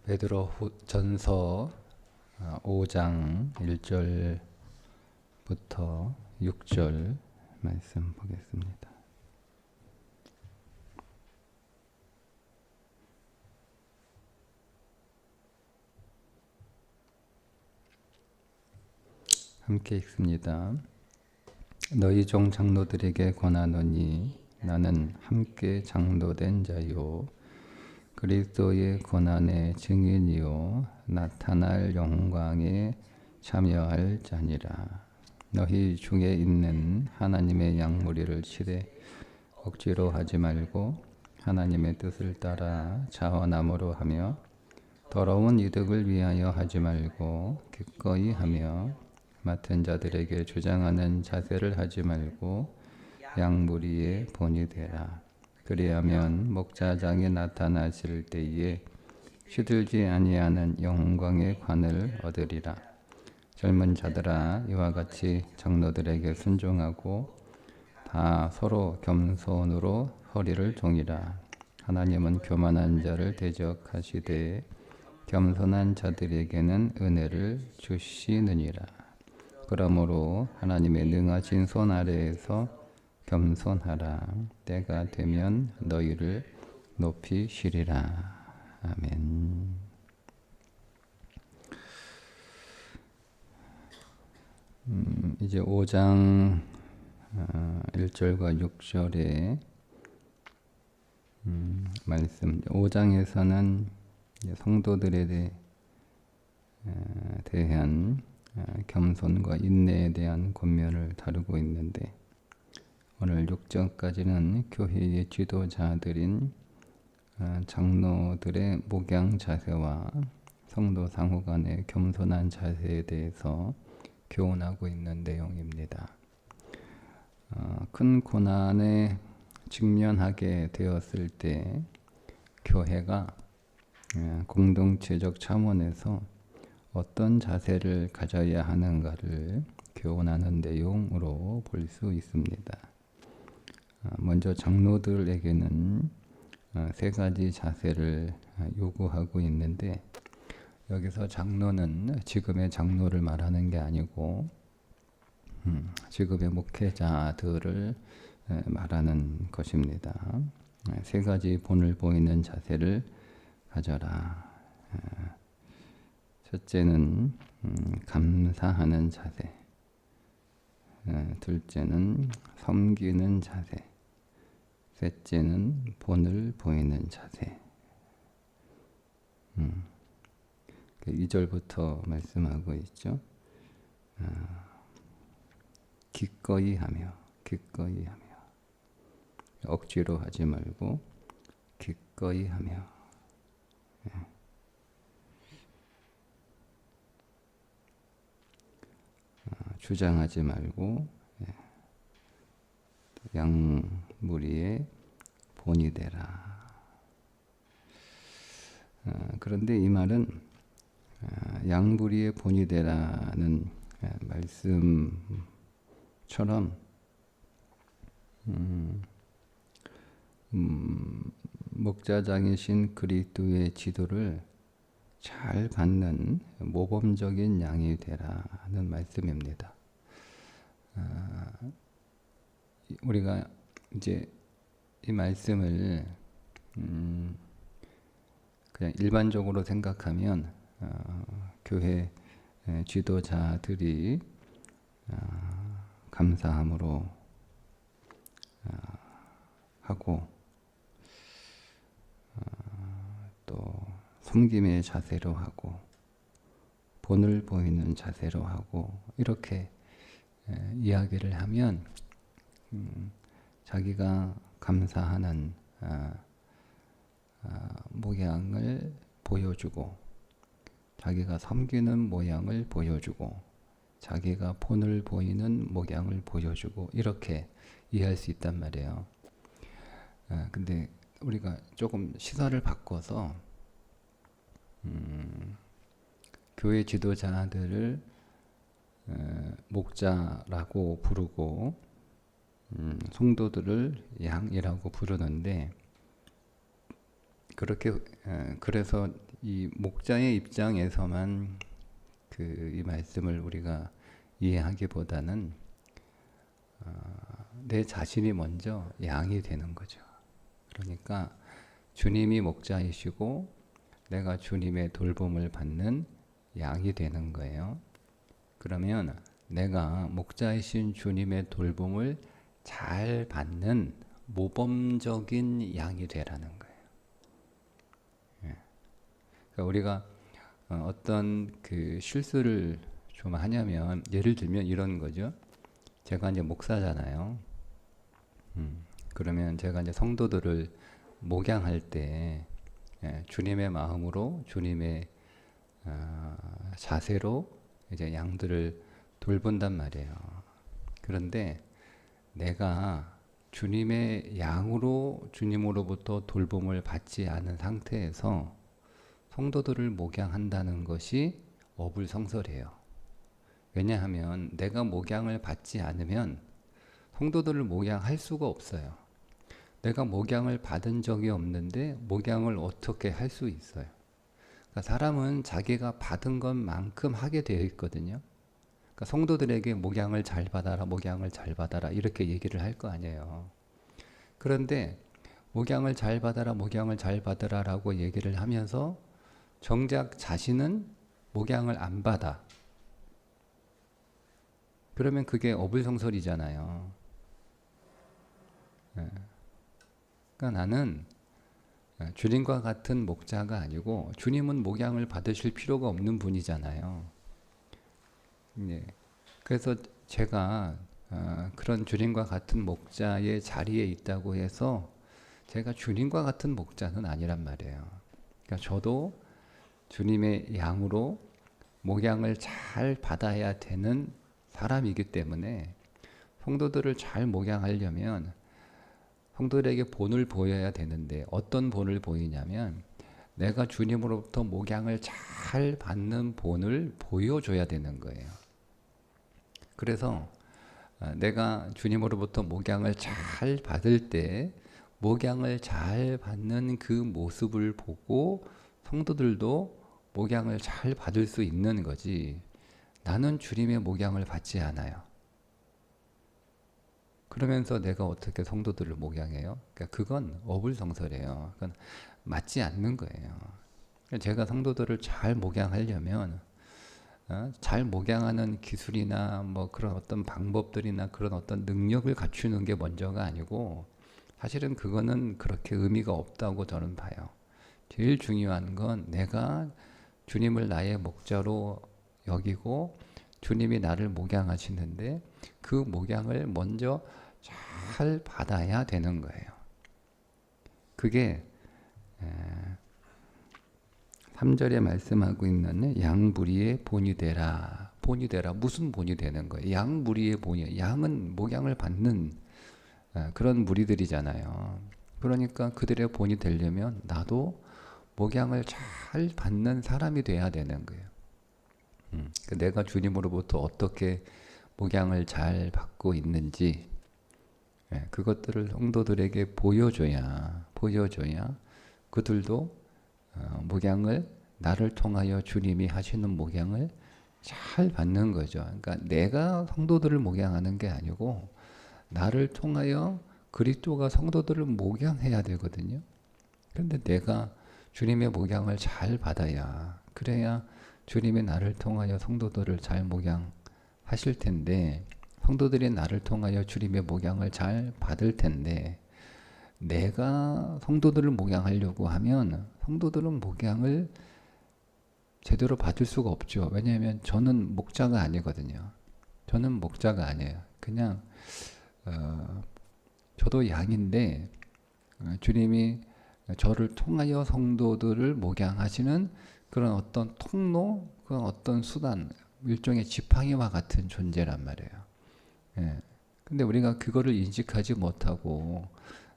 베드로전서 5장 1절부터 6절 말씀 보겠습니다. 함께 읽습니다. 너희 종 장로들에게 권하노니 나는 함께 장로된 자요 그리스도의 고난의 증인이요 나타날 영광에 참여할 자니라. 너희 중에 있는 하나님의 양무리를 치되 억지로 하지 말고 하나님의 뜻을 따라 자원함으로 하며 더러운 이득을 위하여 하지 말고 기꺼이 하며 맡은 자들에게 주장하는 자세를 하지 말고 양무리의 본이 되라. 그리하면 목자장이 나타나실 때에 시들지 아니하는 영광의 관을 얻으리라. 젊은 자들아 이와 같이 장로들에게 순종하고 다 서로 겸손으로 허리를 종이라. 하나님은 교만한 자를 대적하시되 겸손한 자들에게는 은혜를 주시느니라. 그러므로 하나님의 능하신 손 아래에서 겸손하라. 때가 되면 너희를 높이시리라. 아멘. 이제 5장 1절과 6절의 말씀. 5장에서는 성도들에 대한 겸손과 인내에 대한 권면을 다루고 있는데 오늘 6절까지는 교회의 지도자들인 장로들의 목양 자세와 성도 상호 간의 겸손한 자세에 대해서 교훈하고 있는 내용입니다. 큰 고난에 직면하게 되었을 때 교회가 공동체적 차원에서 어떤 자세를 가져야 하는가를 교훈하는 내용으로 볼 수 있습니다. 먼저 장로들에게는 세 가지 자세를 요구하고 있는데 여기서 장로는 지금의 장로를 말하는 게 아니고 지금의 목회자들을 말하는 것입니다. 세 가지 본을 보이는 자세를 가져라. 첫째는 감사하는 자세, 둘째는 섬기는 자세, 셋째는 본을 보이는 자세. 2절부터 말씀하고 있죠. 기꺼이 하며 억지로 하지 말고 기꺼이 하며 주장하지 말고 양무리의 본이 되라. 그런데 이 말은 양무리의 본이 되라는 말씀처럼 목자장이신 그리스도의 지도를 잘 받는 모범적인 양이 되라는 말씀입니다. 우리가 이제 이 말씀을 그냥 일반적으로 생각하면 교회 지도자들이 감사함으로 하고 또 섬김의 자세로 하고 본을 보이는 자세로 하고 이렇게 이야기를 하면 자기가 감사하는 모양을 보여주고 자기가 섬기는 모양을 보여주고 자기가 본을 보이는 모양을 보여주고 이렇게 이해할 수 있단 말이에요. 근데 우리가 조금 시설을 바꿔서 교회 지도자들을 목자라고 부르고 성도들을 양이라고 부르는데 그래서 이 목자의 입장에서만 이 말씀을 우리가 이해하기보다는 내 자신이 먼저 양이 되는 거죠. 그러니까 주님이 목자이시고 내가 주님의 돌봄을 받는 양이 되는 거예요. 그러면 내가 목자이신 주님의 돌봄을 잘 받는 모범적인 양이 되라는 거예요. 그러니까 우리가 어떤 실수를 좀 하냐면, 예를 들면 이런 거죠. 제가 이제 목사잖아요. 그러면 제가 이제 성도들을 목양할 때 주님의 마음으로, 주님의 자세로 이제 양들을 돌본단 말이에요. 그런데 내가 주님의 양으로 주님으로부터 돌봄을 받지 않은 상태에서 성도들을 목양한다는 것이 어불성설이에요. 왜냐하면 내가 목양을 받지 않으면 성도들을 목양할 수가 없어요. 내가 목양을 받은 적이 없는데 목양을 어떻게 할 수 있어요? 그러니까 사람은 자기가 받은 것만큼 하게 되어 있거든요. 그러니까 성도들에게 목양을 잘 받아라, 목양을 잘 받아라 이렇게 얘기를 할 거 아니에요. 그런데 목양을 잘 받아라, 목양을 잘 받아라라고 얘기를 하면서 정작 자신은 목양을 안 받아. 그러면 그게 어불성설이잖아요. 그러니까 나는 주님과 같은 목자가 아니고, 주님은 목양을 받으실 필요가 없는 분이잖아요. 그래서 제가 그런 주님과 같은 목자의 자리에 있다고 해서 제가 주님과 같은 목자는 아니란 말이에요. 그러니까 저도 주님의 양으로 목양을 잘 받아야 되는 사람이기 때문에 성도들을 잘 목양하려면 성도들에게 본을 보여야 되는데, 어떤 본을 보이냐면 내가 주님으로부터 목양을 잘 받는 본을 보여줘야 되는 거예요. 그래서 내가 주님으로부터 목양을 잘 받을 때 목양을 잘 받는 그 모습을 보고 성도들도 목양을 잘 받을 수 있는 거지, 나는 주님의 목양을 받지 않아요. 그러면서 내가 어떻게 성도들을 목양해요? 그러니까 그건 어불성설이에요. 그건 맞지 않는 거예요. 제가 성도들을 잘 목양하려면 잘 목양하는 기술이나 뭐 그런 어떤 방법들이나 그런 어떤 능력을 갖추는 게 먼저가 아니고, 사실은 그거는 그렇게 의미가 없다고 저는 봐요. 제일 중요한 건 내가 주님을 나의 목자로 여기고 주님이 나를 목양하시는데 그 목양을 먼저 잘 받아야 되는 거예요. 그게 3절에 말씀하고 있는 양무리의 본이 되라. 본이 되라. 무슨 본이 되는 거예요? 양무리의 본이. 양은 목양을 받는 그런 무리들이잖아요. 그러니까 그들의 본이 되려면 나도 목양을 잘 받는 사람이 돼야 되는 거예요. 내가 주님으로부터 어떻게 목양을 잘 받고 있는지 그것들을 성도들에게 보여줘야 그들도 목양을, 나를 통하여 주님이 하시는 목양을 잘 받는 거죠. 그러니까 내가 성도들을 목양하는 게 아니고 나를 통하여 그리스도가 성도들을 목양해야 되거든요. 그런데 내가 주님의 목양을 잘 받아야, 그래야 주님이 나를 통하여 성도들을 잘 목양하실 텐데, 성도들이 나를 통하여 주님의 목양을 잘 받을 텐데, 내가 성도들을 목양하려고 하면 성도들은 목양을 제대로 받을 수가 없죠. 왜냐하면 저는 목자가 아니거든요. 저는 목자가 아니에요. 그냥 저도 양인데 주님이 저를 통하여 성도들을 목양하시는 그런 어떤 통로, 그런 어떤 수단, 일종의 지팡이와 같은 존재란 말이에요. 근데 우리가 그거를 인식하지 못하고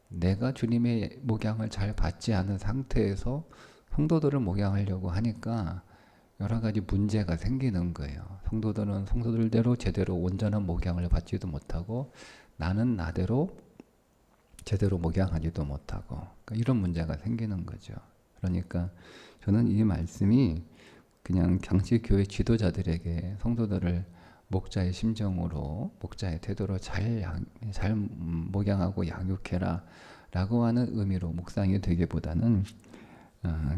내가 주님의 목양을 잘 받지 않은 상태에서 성도들을 목양하려고 하니까 여러 가지 문제가 생기는 거예요. 성도들은 성도들대로 제대로 온전한 목양을 받지도 못하고 나는 나대로 제대로 목양하지도 못하고, 그러니까 이런 문제가 생기는 거죠. 그러니까 저는 이 말씀이 그냥 당시 교회 지도자들에게 성도들을 목자의 심정으로, 목자의 태도로 잘 목양하고 양육해라 라고 하는 의미로 묵상이 되기보다는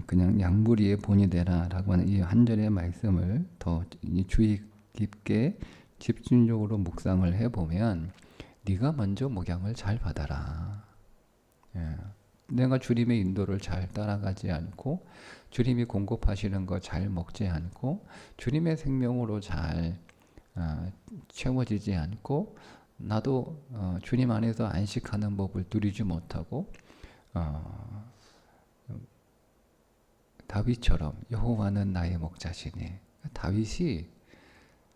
그냥 양무리의 본이 되라 라고 하는 이 한 절의 말씀을 더 주의 깊게 집중적으로 묵상을 해보면 네가 먼저 목양을 잘 받아라. 예. 내가 주님의 인도를 잘 따라가지 않고 주님이 공급하시는 거 잘 먹지 않고 주님의 생명으로 잘 채워지지 않고 나도 주님 안에서 안식하는 법을 누리지 못하고 다윗처럼 여호와는 나의 목자시니, 다윗이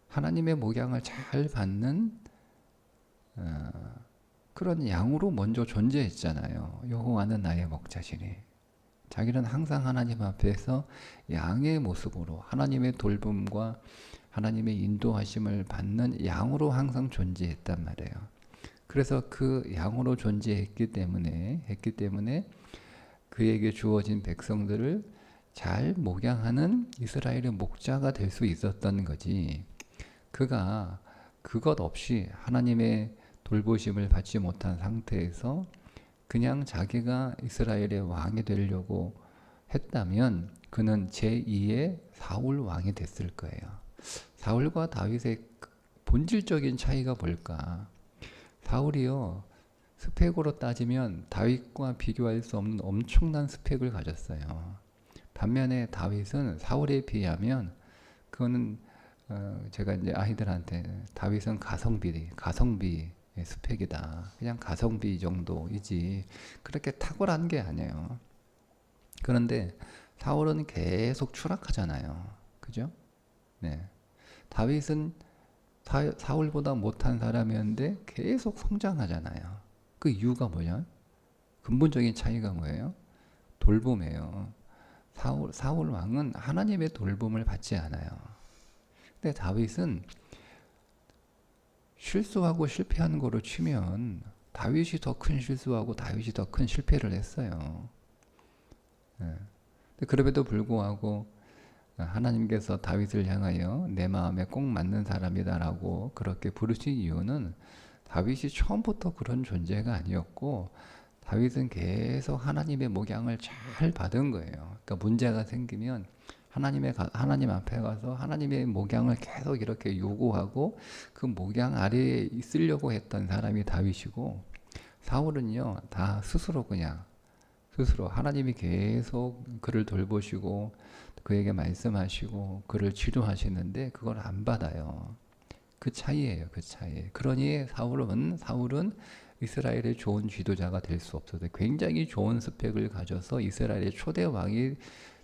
하나님의 목양을 잘 받는 그런 양으로 먼저 존재했잖아요. 여호와는 나의 목자시니. 자기는 항상 하나님 앞에서 양의 모습으로 하나님의 돌봄과 하나님의 인도하심을 받는 양으로 항상 존재했단 말이에요. 그래서 그 양으로 존재했기 때문에 그에게 주어진 백성들을 잘 목양하는 이스라엘의 목자가 될 수 있었던 거지. 그가 그것 없이 하나님의 돌보심을 받지 못한 상태에서 그냥 자기가 이스라엘의 왕이 되려고 했다면 그는 제2의 사울 왕이 됐을 거예요. 사울과 다윗의 본질적인 차이가 뭘까? 사울이요, 스펙으로 따지면 다윗과 비교할 수 없는 엄청난 스펙을 가졌어요. 반면에 다윗은 사울에 비하면 그거는 제가 이제 아이들한테 다윗은 가성비의 스펙이다. 그냥 가성비 정도이지 그렇게 탁월한 게 아니에요. 그런데 사울은 계속 추락하잖아요. 그죠? 네. 다윗은 사울보다 못한 사람이었는데 계속 성장하잖아요. 그 이유가 뭐냐? 근본적인 차이가 뭐예요? 돌봄이에요. 사울 왕은 하나님의 돌봄을 받지 않아요. 근데 다윗은 실수하고 실패하는 거로 치면 다윗이 더 큰 실수하고 다윗이 더 큰 실패를 했어요. 네. 그럼에도 불구하고 하나님께서 다윗을 향하여 내 마음에 꼭 맞는 사람이다라고 그렇게 부르신 이유는 다윗이 처음부터 그런 존재가 아니었고 다윗은 계속 하나님의 목양을 잘 받은 거예요. 그러니까 문제가 생기면 하나님 앞에 가서 하나님의 목양을 계속 이렇게 요구하고 그 목양 아래에 있으려고 했던 사람이 다윗이고, 사울은요 다 스스로 하나님이 계속 그를 돌보시고 그에게 말씀하시고 그를 치료하시는데 그걸 안 받아요. 그 차이예요. 그 차이. 그러니 사울은 이스라엘의 좋은 지도자가 될 수 없어서 굉장히 좋은 스펙을 가져서 이스라엘의 초대 왕이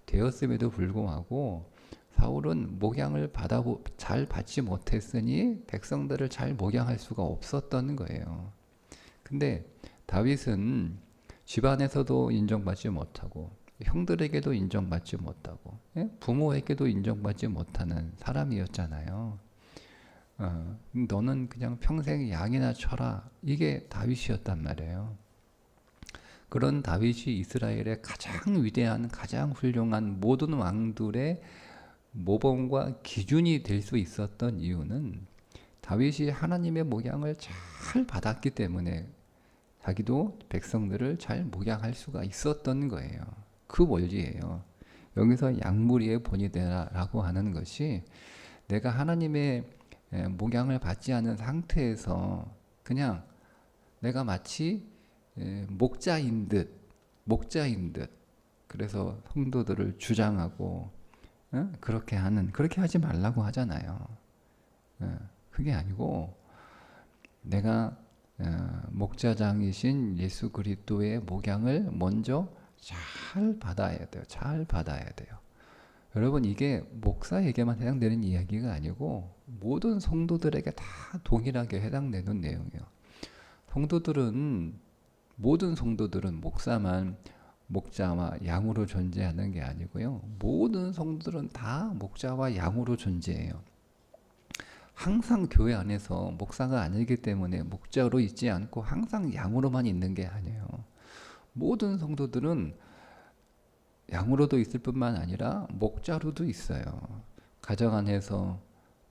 되었음에도 불구하고 사울은 목양을 잘 받지 못했으니 백성들을 잘 목양할 수가 없었던 거예요. 근데 다윗은 집안에서도 인정받지 못하고 형들에게도 인정받지 못하고 부모에게도 인정받지 못하는 사람이었잖아요. 너는 그냥 평생 양이나 쳐라, 이게 다윗이었단 말이에요. 그런 다윗이 이스라엘의 가장 위대한, 가장 훌륭한 모든 왕들의 모범과 기준이 될 수 있었던 이유는 다윗이 하나님의 목양을 잘 받았기 때문에 자기도 백성들을 잘 목양할 수가 있었던 거예요. 그 원리예요. 여기서 양무리의 본이 되라라고 하는 것이 내가 하나님의 목양을 받지 않은 상태에서 그냥 내가 마치 목자인 듯 그래서 성도들을 주장하고 그렇게 하지 말라고 하잖아요. 그게 아니고 내가 목자장이신 예수 그리스도의 목양을 먼저 잘 받아야 돼요. 여러분, 이게 목사에게만 해당되는 이야기가 아니고 모든 성도들에게 다 동일하게 해당되는 내용이에요. 모든 성도들은 목사만 목자와 양으로 존재하는 게 아니고요. 모든 성도들은 다 목자와 양으로 존재해요. 항상 교회 안에서 목사가 아니기 때문에 목자로 있지 않고 항상 양으로만 있는 게 아니에요. 모든 성도들은 양으로도 있을 뿐만 아니라 목자로도 있어요. 가정 안에서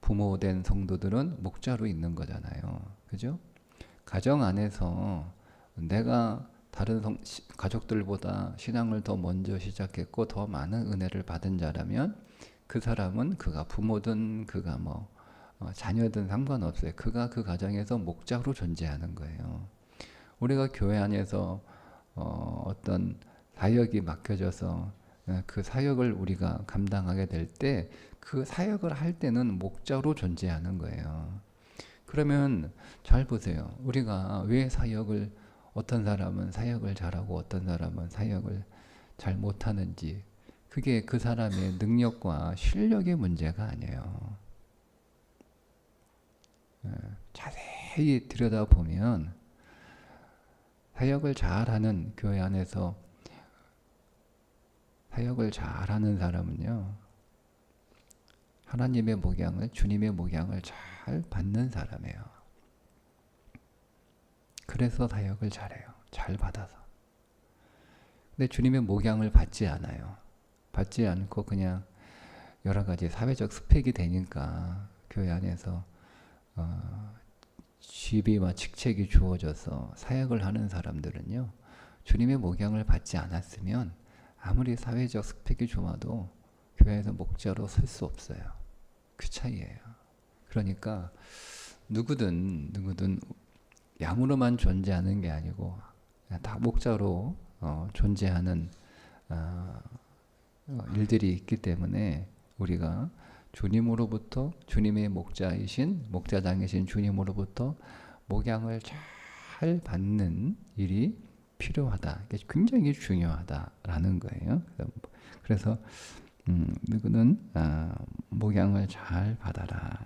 부모 된 성도들은 목자로 있는 거잖아요. 그죠? 가정 안에서 내가 다른 가족들보다 신앙을 더 먼저 시작했고 더 많은 은혜를 받은 자라면 그 사람은 그가 부모든 그가 자녀든 상관없어요. 그가 그 가정에서 목자로 존재하는 거예요. 우리가 교회 안에서 어떤 사역이 맡겨져서 그 사역을 우리가 감당하게 될 때 그 사역을 할 때는 목자로 존재하는 거예요. 그러면 잘 보세요. 우리가 왜 어떤 사람은 사역을 잘하고 어떤 사람은 사역을 잘 못하는지, 그게 그 사람의 능력과 실력의 문제가 아니에요. 자세히 들여다보면 사역을 잘하는 교회 안에서 사역을 잘하는 사람은요, 하나님의 목양을, 주님의 목양을 잘 받는 사람이에요. 그래서 사역을 잘해요. 잘 받아서. 근데 주님의 목양을 받지 않아요. 받지 않고 그냥 여러 가지 사회적 스펙이 되니까 교회 안에서 지위와 직책이 주어져서 사역을 하는 사람들은요, 주님의 목양을 받지 않았으면 아무리 사회적 스펙이 좋아도 교회에서 목자로 설 수 없어요. 그 차이예요. 그러니까 누구든 양으로만 존재하는 게 아니고 다 목자로 존재하는 일들이 있기 때문에 우리가 주님으로부터, 주님의 목자장이신 주님으로부터 목양을 잘 받는 일이 필요하다. 이게 굉장히 중요하다라는 거예요. 그래서 누구는 목양을 잘 받아라.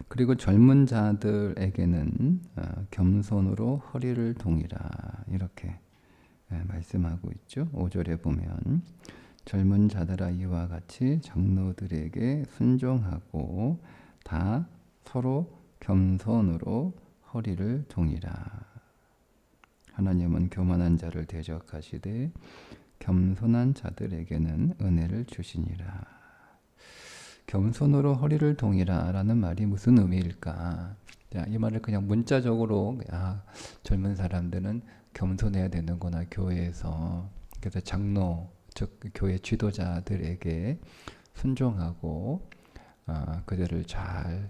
그리고 젊은 자들에게는 겸손으로 허리를 동이라, 이렇게 말씀하고 있죠. 5절에 보면 젊은 자들아 이와 같이 장로들에게 순종하고 다 서로 겸손으로 허리를 동이라. 하나님은 교만한 자를 대적하시되 겸손한 자들에게는 은혜를 주시니라. 겸손으로 허리를 동이라 라는 말이 무슨 의미일까? 자, 이 말을 그냥 문자적으로 젊은 사람들은 겸손해야 되는구나, 교회에서. 그래서 장로, 즉 교회 지도자들에게 순종하고 그들을 잘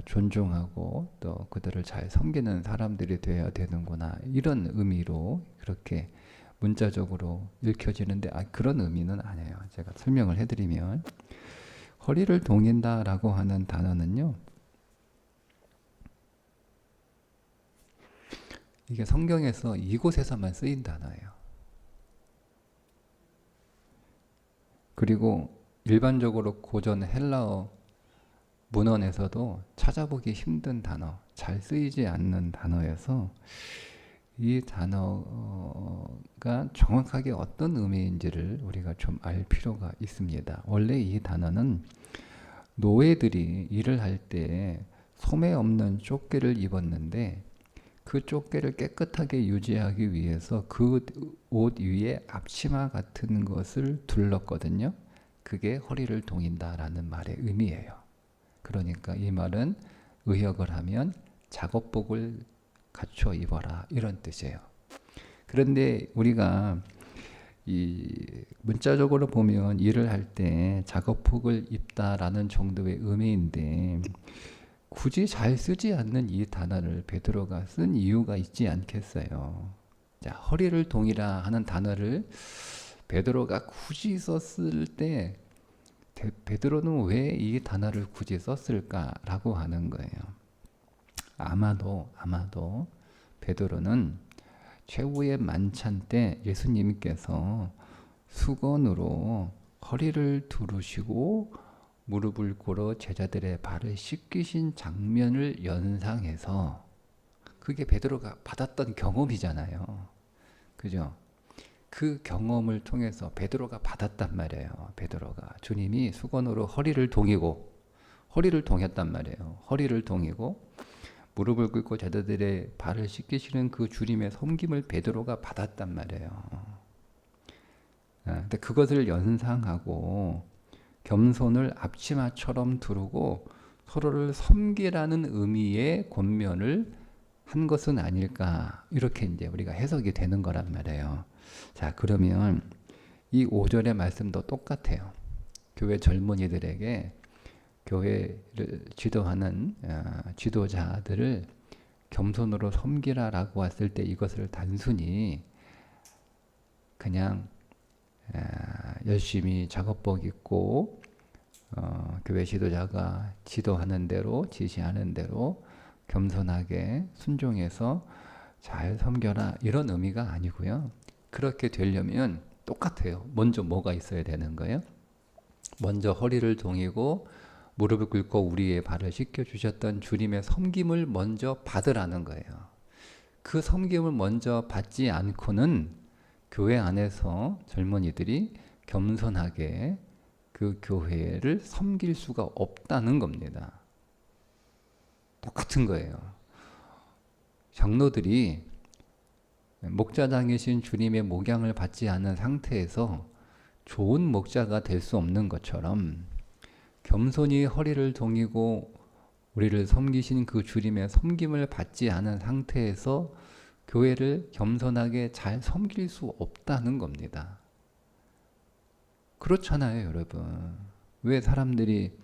존중하고 또 그들을 잘 섬기는 사람들이 되어야 되는구나, 이런 의미로 그렇게 문자적으로 읽혀지는데 그런 의미는 아니에요. 제가 설명을 해드리면, 허리를 동인다라고 하는 단어는요, 이게 성경에서 이곳에서만 쓰인 단어예요. 그리고 일반적으로 고전 헬라어 문헌에서도 찾아보기 힘든 단어, 잘 쓰이지 않는 단어여서 이 단어가 정확하게 어떤 의미인지를 우리가 좀 알 필요가 있습니다. 원래 이 단어는 노예들이 일을 할 때 소매 없는 쫓개를 입었는데 그 쫓개를 깨끗하게 유지하기 위해서 그 옷 위에 앞치마 같은 것을 둘렀거든요. 그게 허리를 동인다라는 말의 의미예요. 그러니까 이 말은 의역을 하면 작업복을 갖춰 입어라, 이런 뜻이에요. 그런데 우리가 이 문자적으로 보면 일을 할 때 작업복을 입다라는 정도의 의미인데 굳이 잘 쓰지 않는 이 단어를 베드로가 쓴 이유가 있지 않겠어요. 자, 허리를 동이라 하는 단어를 베드로가 굳이 썼을 때 베드로는 왜 이 단어를 굳이 썼을까라고 하는 거예요. 아마도 베드로는 최후의 만찬 때 예수님께서 수건으로 허리를 두르시고 무릎을 꿇어 제자들의 발을 씻기신 장면을 연상해서, 그게 베드로가 받았던 경험이잖아요. 그죠? 그 경험을 통해서 베드로가 받았단 말이에요. 베드로가 주님이 수건으로 허리를 동였단 말이에요. 허리를 동이고 무릎을 꿇고 제자들의 발을 씻기시는 그 주님의 섬김을 베드로가 받았단 말이에요. 근데 그것을 연상하고 겸손을 앞치마처럼 두르고 서로를 섬기라는 의미의 권면을 한 것은 아닐까, 이렇게 이제 우리가 해석이 되는 거란 말이에요. 자, 그러면 이 5절의 말씀도 똑같아요. 교회 젊은이들에게 교회를 지도하는 지도자들을 겸손으로 섬기라라고 했을 때 이것을 단순히 그냥 열심히 작업복 입고 교회 지도자가 지도하는 대로, 지시하는 대로 겸손하게 순종해서 잘 섬겨라, 이런 의미가 아니고요. 그렇게 되려면 똑같아요. 먼저 뭐가 있어야 되는 거예요? 먼저 허리를 동이고 무릎을 꿇고 우리의 발을 씻겨주셨던 주님의 섬김을 먼저 받으라는 거예요. 그 섬김을 먼저 받지 않고는 교회 안에서 젊은이들이 겸손하게 그 교회를 섬길 수가 없다는 겁니다. 똑같은 거예요. 장로들이 목자장이신 주님의 목양을 받지 않은 상태에서 좋은 목자가 될 수 없는 것처럼 겸손히 허리를 동이고 우리를 섬기신 그 주님의 섬김을 받지 않은 상태에서 교회를 겸손하게 잘 섬길 수 없다는 겁니다. 그렇잖아요, 여러분. 왜 사람들이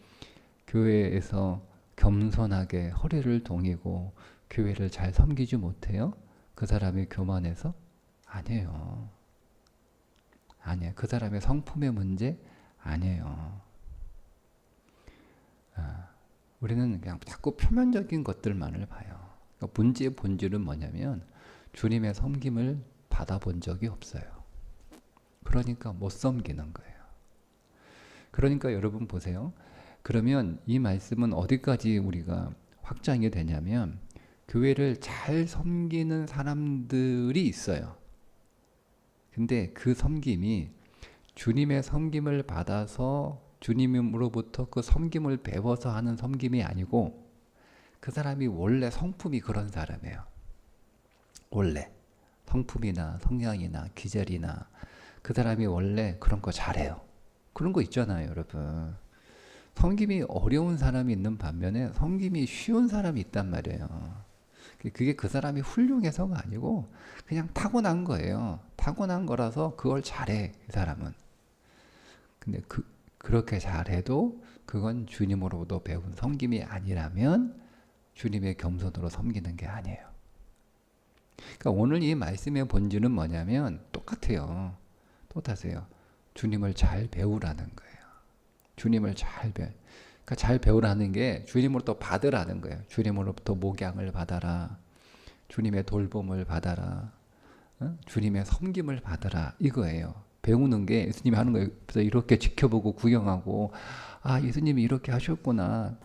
교회에서 겸손하게 허리를 동이고 교회를 잘 섬기지 못해요? 그 사람이 교만해서? 아니에요. 아니에요. 그 사람의 성품의 문제? 아니에요. 우리는 그냥 자꾸 표면적인 것들만을 봐요. 그러니까 문제의 본질은 뭐냐면 주님의 섬김을 받아본 적이 없어요. 그러니까 못 섬기는 거예요. 그러니까 여러분 보세요. 그러면 이 말씀은 어디까지 우리가 확장이 되냐면 교회를 잘 섬기는 사람들이 있어요. 근데 그 섬김이 주님의 섬김을 받아서 주님으로부터 그 섬김을 배워서 하는 섬김이 아니고 그 사람이 원래 성품이 그런 사람이에요. 원래 성품이나 성향이나 기질이나 그 사람이 원래 그런 거 잘해요. 그런 거 있잖아요, 여러분. 섬김이 어려운 사람이 있는 반면에 섬김이 쉬운 사람이 있단 말이에요. 그게 그 사람이 훌륭해서가 아니고 그냥 타고난 거예요. 타고난 거라서 그걸 잘해, 이 사람은. 근데 그렇게 잘해도 그건 주님으로부터 배운 섬김이 아니라면 주님의 겸손으로 섬기는 게 아니에요. 그러니까 오늘 이 말씀의 본질은 뭐냐면 똑같아요. 똑같아요. 주님을 잘 배우라는 거예요. 주님을 그러니까 잘 배우라는 게 주님으로부터 받으라는 거예요. 주님으로부터 목양을 받아라. 주님의 돌봄을 받아라. 주님의 섬김을 받아라. 이거예요. 배우는 게 예수님이 하는 거예요. 그래서 이렇게 지켜보고 구경하고 아, 예수님이 이렇게 하셨구나.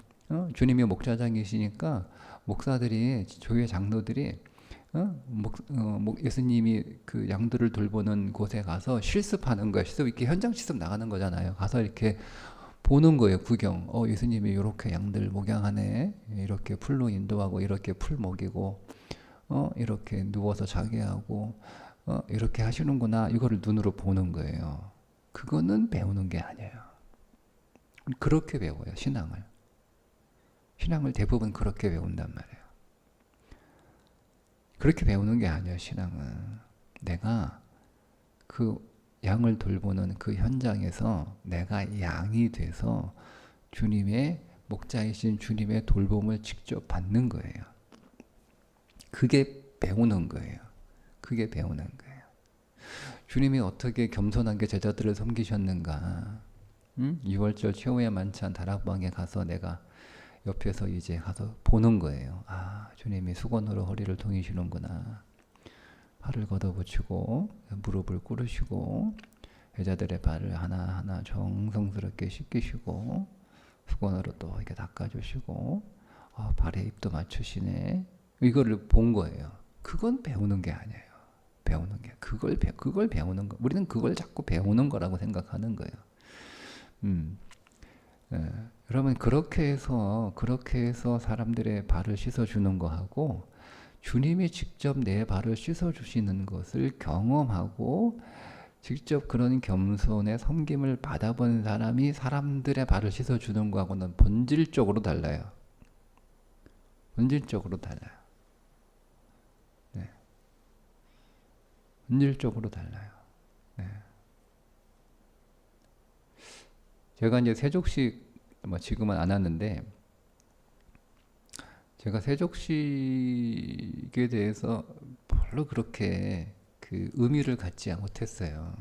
주님이 목자장이시니까 목사들이, 교회 장로들이 예수님이 그 양들을 돌보는 곳에 가서 실습하는 거예요. 실습, 이렇게 현장 실습 나가는 거잖아요. 가서 이렇게 보는 거예요. 구경. 예수님이 이렇게 양들 목양하네. 이렇게 풀로 인도하고 이렇게 풀 먹이고 이렇게 누워서 자게 하고 이렇게 하시는구나. 이거를 눈으로 보는 거예요. 그거는 배우는 게 아니에요. 그렇게 배워요. 신앙을. 신앙을 대부분 그렇게 배운단 말이에요. 그렇게 배우는 게 아니에요. 신앙은. 내가 그 양을 돌보는 그 현장에서 내가 양이 돼서 주님의 목자이신 주님의 돌봄을 직접 받는 거예요. 그게 배우는 거예요. 그게 배우는 거예요. 주님이 어떻게 겸손하게 제자들을 섬기셨는가. 6월절 최후의 만찬 다락방에 가서 내가 옆에서 이제 가서 보는 거예요. 아, 주님이 수건으로 허리를 동이시는구나. 팔을 걷어붙이고 무릎을 꿇으시고 여자들의 발을 하나하나 정성스럽게 씻기시고 수건으로 또 이렇게 닦아주시고 발에 입도 맞추시네. 이거를 본 거예요. 그건 배우는 게 아니에요. 배우는 게 그걸 배우는 거. 우리는 그걸 자꾸 배우는 거라고 생각하는 거예요. 예, 여러분 그렇게 해서 사람들의 발을 씻어주는 거하고 주님이 직접 내 발을 씻어주시는 것을 경험하고 직접 그런 겸손의 섬김을 받아본 사람이 사람들의 발을 씻어주는 거하고는 본질적으로 달라요. 본질적으로 달라요. 네. 본질적으로 달라요. 네. 제가 이제 세족식 뭐 지금은 안 하는데 제가 세족식에 대해서 별로 그렇게 그 의미를 갖지 못했어요.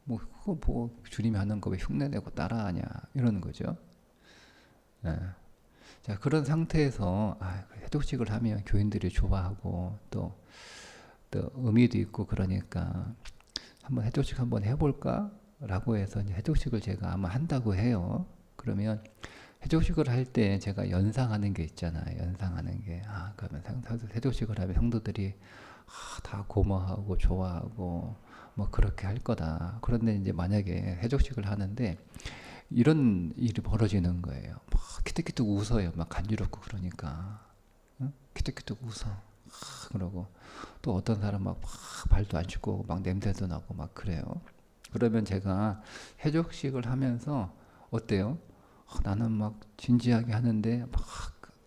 뭐 그거 뭐 주님이 하는 거 왜 흉내내고 따라하냐 이러는 거죠. 예. 자 그런 상태에서 세족식을 하면 교인들이 좋아하고 또 의미도 있고 그러니까 한번 해독식 한번 해볼까? 라고 해서 이제 해독식을 제가 아마 한다고 해요. 그러면 해독식을 할 때 제가 연상하는 게 있잖아요. 연상하는 게. 그러면 해독식을 하면 성도들이 다 고마워하고 좋아하고 뭐 그렇게 할 거다. 그런데 이제 만약에 해독식을 하는데 이런 일이 벌어지는 거예요. 막 키득키득 웃어요. 막 간지럽고 그러니까. 응? 키득키득 웃어. 그러고 또 어떤 사람 막 발도 안 씻고 막 냄새도 나고 막 그래요. 그러면 제가 해적식을 하면서 어때요? 나는 막 진지하게 하는데 막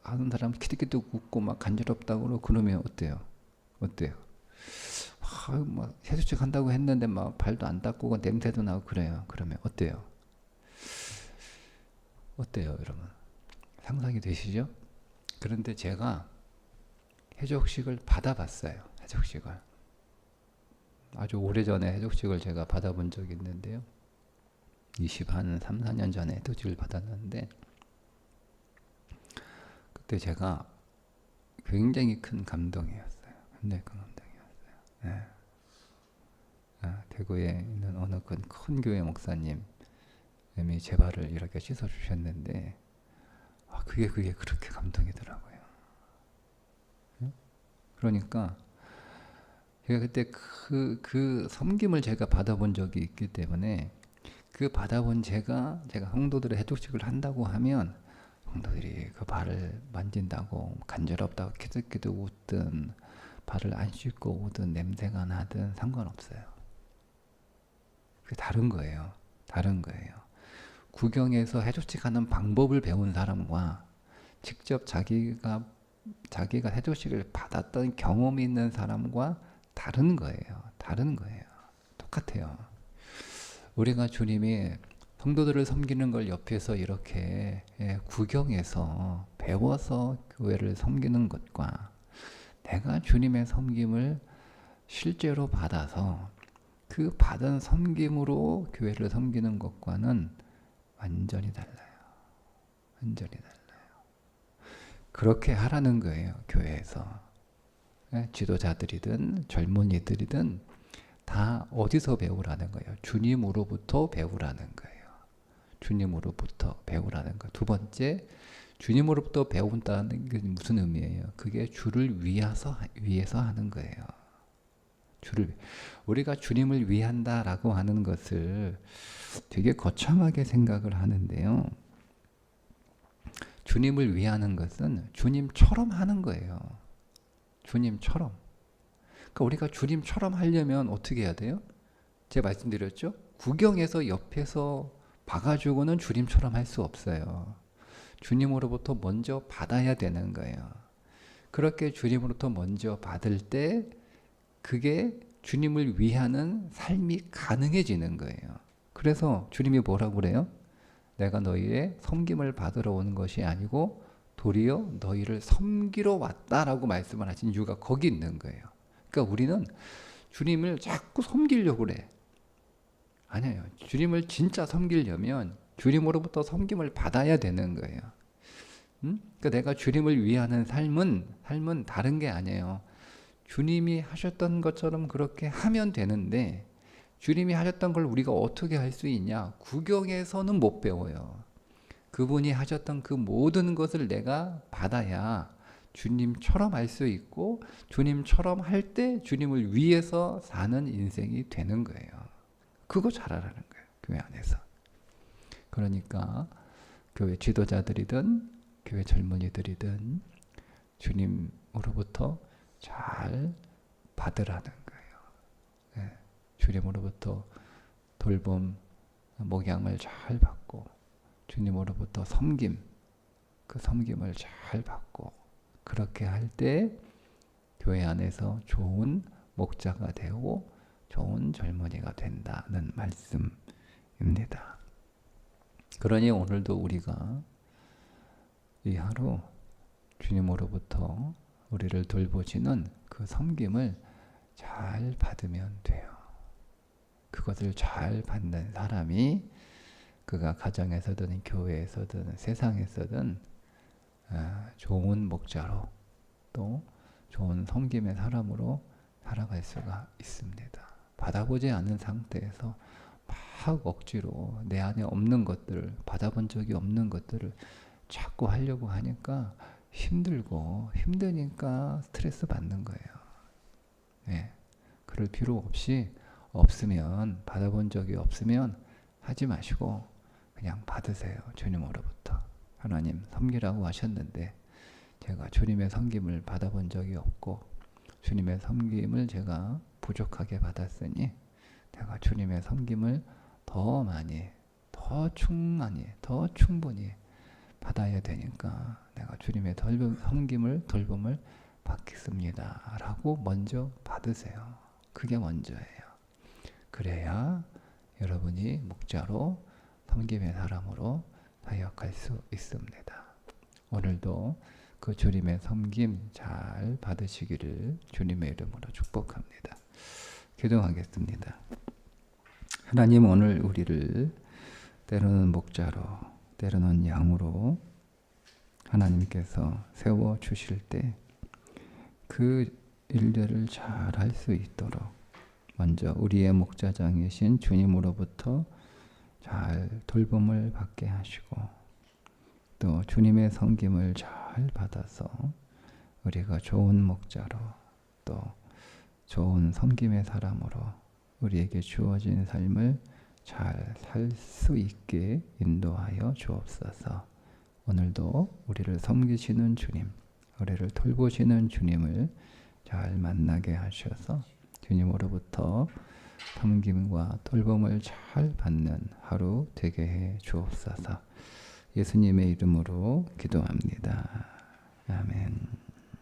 하는 사람 키득키득 웃고 막 간지럽다고 그러면 어때요? 어때요? 막 해적식 한다고 했는데 막 발도 안 닦고 냄새도 나고 그래요. 그러면 어때요? 어때요, 여러분? 상상이 되시죠? 그런데 제가 해적식을 받아봤어요. 해적식을. 아주 오래전에 해적식을 제가 받아본 적이 있는데요. 3, 4년 전에 해적식을 받았는데 그때 제가 굉장히 큰 감동이었어요. 굉장히 큰 감동이었어요. 네. 대구에 있는 어느 큰 교회 목사님이 제 발을 이렇게 씻어주셨는데 그게 그렇게 감동이더라고요. 그러니까 제가 그때 그 섬김을 제가 받아본 적이 있기 때문에 그 받아본 제가 성도들의 해독식을 한다고 하면 성도들이 그 발을 만진다고 간지럽다고 키득키득 웃든 발을 안 씻고 오든 냄새가 나든 상관없어요. 그게 다른 거예요. 다른 거예요. 구경에서 해독식 하는 방법을 배운 사람과 직접 자기가 해독식을 받았던 경험이 있는 사람과 다른 거예요. 다른 거예요. 똑같아요. 우리가 주님이 성도들을 섬기는 걸 옆에서 이렇게 구경해서 배워서 교회를 섬기는 것과 내가 주님의 섬김을 실제로 받아서 그 받은 섬김으로 교회를 섬기는 것과는 완전히 달라요. 완전히 달라요. 그렇게 하라는 거예요. 교회에서. 지도자들이든 젊은이들이든 다 어디서 배우라는 거예요? 주님으로부터 배우라는 거예요. 주님으로부터 배우라는 거. 두 번째, 주님으로부터 배운다는 게 무슨 의미예요? 그게 주를 위해서 하는 거예요. 우리가 주님을 위한다라고 하는 것을 되게 거창하게 생각을 하는데요. 주님을 위하는 것은 주님처럼 하는 거예요. 주님처럼. 그러니까 우리가 주님처럼 하려면 어떻게 해야 돼요? 제가 말씀드렸죠? 구경해서 옆에서 봐가지고는 주님처럼 할 수 없어요. 주님으로부터 먼저 받아야 되는 거예요. 그렇게 주님으로부터 먼저 받을 때 그게 주님을 위하는 삶이 가능해지는 거예요. 그래서 주님이 뭐라고 그래요? 내가 너희의 섬김을 받으러 온 것이 아니고 도리어 너희를 섬기러 왔다라고 말씀을 하신 이유가 거기 있는 거예요. 그러니까 우리는 주님을 자꾸 섬기려고 그래. 아니에요. 주님을 진짜 섬기려면 주님으로부터 섬김을 받아야 되는 거예요. 그러니까 내가 주님을 위하는 삶은 다른 게 아니에요. 주님이 하셨던 것처럼 그렇게 하면 되는데 주님이 하셨던 걸 우리가 어떻게 할 수 있냐? 구경에서는 못 배워요. 그분이 하셨던 그 모든 것을 내가 받아야 주님처럼 할 수 있고 주님처럼 할 때 주님을 위해서 사는 인생이 되는 거예요. 그거 잘하라는 거예요. 교회 안에서. 그러니까 교회 지도자들이든 교회 젊은이들이든 주님으로부터 잘 받으라는 거예요. 예, 주님으로부터 돌봄, 목양을 잘 받고 주님으로부터 섬김, 그 섬김을 잘 받고 그렇게 할 때 교회 안에서 좋은 목자가 되고 좋은 젊은이가 된다는 말씀입니다. 그러니 오늘도 우리가 이 하루 주님으로부터 우리를 돌보시는 그 섬김을 잘 받으면 돼요. 그것을 잘 받는 사람이 그가 가정에서든 교회에서든 세상에서든 좋은 목자로 또 좋은 섬김의 사람으로 살아갈 수가 있습니다. 받아보지 않은 상태에서 막 억지로 내 안에 없는 것들을, 받아본 적이 없는 것들을 자꾸 하려고 하니까 힘들고 힘드니까 스트레스 받는 거예요. 네. 그럴 필요 없이 없으면, 받아본 적이 없으면 하지 마시고 그냥 받으세요. 주님으로부터. 하나님 섬기라고 하셨는데 제가 주님의 섬김을 받아본 적이 없고 주님의 섬김을 제가 부족하게 받았으니 내가 주님의 섬김을 더 많이, 더 충만히, 더 충분히 받아야 되니까 내가 주님의 섬김을, 돌봄을 받겠습니다. 라고 먼저 받으세요. 그게 먼저예요. 그래야 여러분이 목자로 섬김의 사람으로 사역할 수 있습니다. 오늘도 그 주님의 섬김 잘 받으시기를 주님의 이름으로 축복합니다. 기도하겠습니다. 하나님, 오늘 우리를 때로는 목자로, 때로는 양으로 하나님께서 세워주실 때 그 일들을 잘 할 수 있도록 먼저 우리의 목자장이신 주님으로부터 잘 돌봄을 받게 하시고 또 주님의 섬김을 잘 받아서 우리가 좋은 목자로 또 좋은 섬김의 사람으로 우리에게 주어진 삶을 잘 살 수 있게 인도하여 주옵소서. 오늘도 우리를 섬기시는 주님, 우리를 돌보시는 주님을 잘 만나게 하셔서 주님으로부터 섬김과 돌봄을 잘 받는 하루 되게 해 주옵소서. 예수님의 이름으로 기도합니다. 아멘.